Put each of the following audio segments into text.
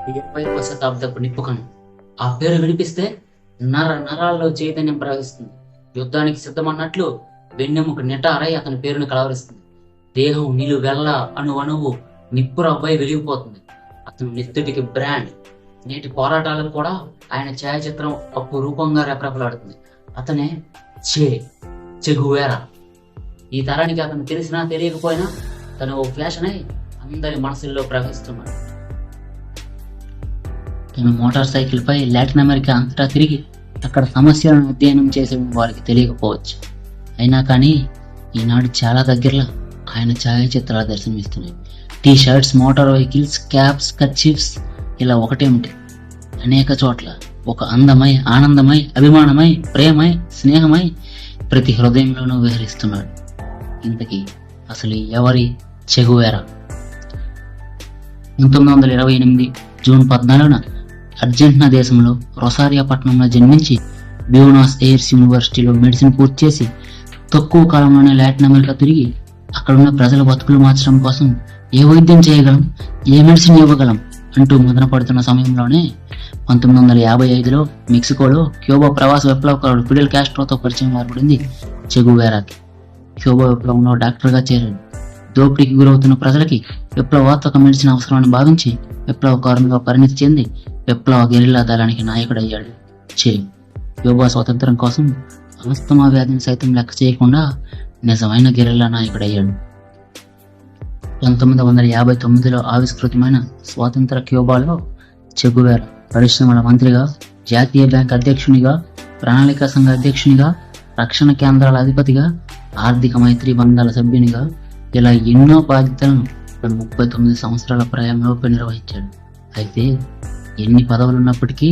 21వ శతాబ్దపు నిప్పుకణం. ఆ పేరు వినిపిస్తే నరాల్లో చైతన్యం ప్రవహిస్తుంది. యుద్ధానికి సిద్ధమన్నట్లు వెన్నెముక నిటారై అతని పేరును కలవరిస్తుంది. దేహం నిలువెల్ల అణువణువు నిప్పురపై వెలిగిపోతుంది. అతను నెత్తుటికి బ్రాండ్. నేటి పోరాటాలకు కూడా ఆయన ఛాయాచిత్రం అపురూపంగా రెపరెపలాడుతుంది. అతనే చె గువేరా. ఈ తరానికి అతను తెలిసినా తెలియకపోయినా తను ఓ ఫ్యాషన్ అయి అందరి మనసుల్లో ప్రవహిస్తున్నాడు. తను మోటార్ సైకిల్ పై లాటిన్ అమెరికా అంతటా తిరిగి అక్కడ సమస్యలను అధ్యయనం చేసే వారికి తెలియకపోవచ్చు. అయినా కానీ ఈనాడు చాలా దగ్గరలో ఆయన ఛాయాచిత్రాలు దర్శనమిస్తున్నాయి. T shirts, motor vehicles, caps, kerchiefs ఇలా ఒకటేమిటి అనేక చోట్ల ఒక అందమై, ఆనందమై, అభిమానమై, ప్రేమై, స్నేహమై ప్రతి హృదయంలోనూ విహరిస్తున్నాడు. ఇంతకీ అసలు ఎవరి చె గువేరా? 1928 జూన్ 14న అర్జెంటీనా దేశంలో రొసారియా పట్టణంలో జన్మించి బ్యూనాస్ ఎయిర్స్ యూనివర్సిటీలో మెడిసిన్ పూర్తి చేసి తక్కువ కాలంలోనే లాటిన్ అమెరికా తిరిగి అక్కడున్న ప్రజల బతుకులు మార్చడం కోసం ఏ వైద్యం చేయగలం, ఏ మెడిసిన్ ఇవ్వగలం అంటూ మదన పడుతున్న సమయంలోనే 1955లో మెక్సికోలో క్యూబా ప్రవాస విప్లవకారుడు ఫిడెల్ కాస్ట్రోతో పరిచయం ఏర్పడింది చె గువేరాకి. క్యూబా విప్లవంలో డాక్టర్గా చేరాడు. దోపిడీకి గురవుతున్న ప్రజలకి విప్లవాత్మక మెడిసిన్ అవసరమని భావించి విప్లవకారునిగా పరిణితి చెంది విప్లవ గెరిల్లా దళానికి నాయకుడయ్యాడు చె. క్యూబా స్వాతంత్రం కోసం ఆస్తమా వ్యాధిని సైతం లెక్క చేయకుండా నిజమైన గెరిల్లా నాయకుడయ్యాడు. 1959లో ఆవిష్కృతమైన స్వాతంత్ర క్యూబాలో చె గువేరా పరిశ్రమల మంత్రిగా, జాతీయ బ్యాంక్ అధ్యక్షునిగా, ప్రణాళికా సంఘ అధ్యక్షునిగా, రక్షణ కేంద్రాల అధిపతిగా, ఆర్థిక మైత్రి బంధాల సభ్యునిగా ఇలా ఎన్నో బాధ్యతలను 39 సంవత్సరాల ప్రయాణంలో నిర్వహించాడు. అయితే ఎన్ని పదవులున్నప్పటికీ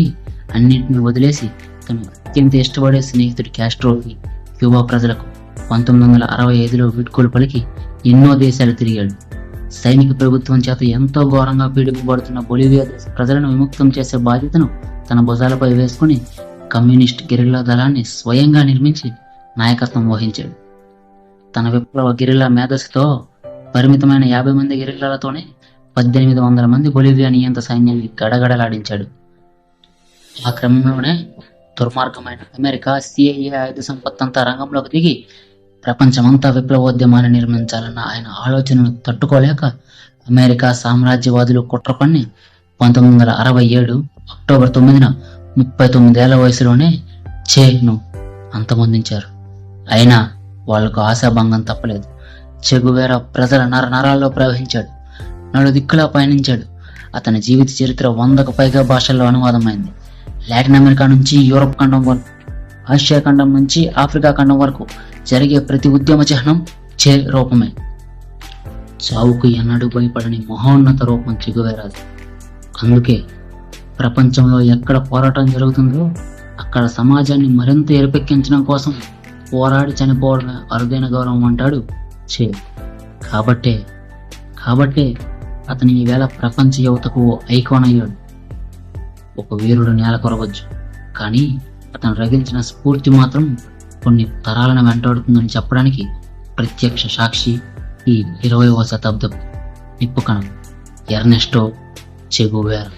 అన్నింటినీ వదిలేసి తను అత్యంత ఇష్టపడే స్నేహితుడి కాస్ట్రోకి, క్యూబా ప్రజలకు 1965లో వీడ్కోలు పలికి ఎన్నో దేశాలు తిరిగాడు. సైనిక ప్రభుత్వం చేత ఎంతో ఘోరంగా పీడింపబడుతున్న బొలివియా దేశ ప్రజలను విముక్తం చేసే బాధ్యతను తన భుజాలపై వేసుకుని కమ్యూనిస్ట్ గెరిల్లా దళాన్ని స్వయంగా నిర్మించి నాయకత్వం వహించాడు. తన విప్లవ గెరిల్లా మేధస్సుతో పరిమితమైన 50 మంది గెరిల్లాలతోనే 1800 మంది బొలివియా నియంత సైన్యాన్ని గడగడలాడించాడు. ఆ క్రమంలోనే దుర్మార్గమైన అమెరికా CIA ఆయుధ సంపత్తంతా రంగంలోకి దిగి ప్రపంచమంతా విప్లవోద్యమాన్ని నిర్మించాలన్న ఆయన ఆలోచనను తట్టుకోలేక అమెరికా సామ్రాజ్యవాదులు కుట్ర పన్ని 1967 అక్టోబర్ 9న 39 ఏళ్ల వయసులోనే చెను అంతమొందించారు. అయినా వాళ్లకు ఆశాభంగం తప్పలేదు. చె గువేరా ప్రజల నరాల్లో ప్రవహించాడు, నలుదిక్కులా పయనించాడు. అతని జీవిత చరిత్ర 100కు పైగా భాషల్లో అనువాదమైంది. లాటిన్ అమెరికా నుంచి యూరప్ ఖండం వరకు, ఆసియా ఖండం నుంచి ఆఫ్రికా ఖండం వరకు జరిగే ప్రతి ఉద్యమ చిహ్నం చె రూపమే. చావుకు ఎన్నడూ భయపడని మహోన్నత రూపం చె గువేరాది. అందుకే ప్రపంచంలో ఎక్కడ పోరాటం జరుగుతుందో అక్కడ సమాజాన్ని మరింత ఎరుపెక్కించడం కోసం పోరాడి చనిపోవడమే అరుదైన గౌరవం అంటాడు చె. కాబట్టే అతని ఈవేళ ప్రపంచ యువతకు ఐకాన్ అయ్యాడు. ఒక వీరుడు నేల కొరవచ్చు, కానీ అతను రగిల్చిన స్ఫూర్తి మాత్రం కొన్ని తరాలను వెంటాడుతుందని చెప్పడానికి ప్రత్యక్ష సాక్షి ఈ 20వ శతాబ్దపు నిప్పుకణం ఎర్నెస్టో చె గువేరా.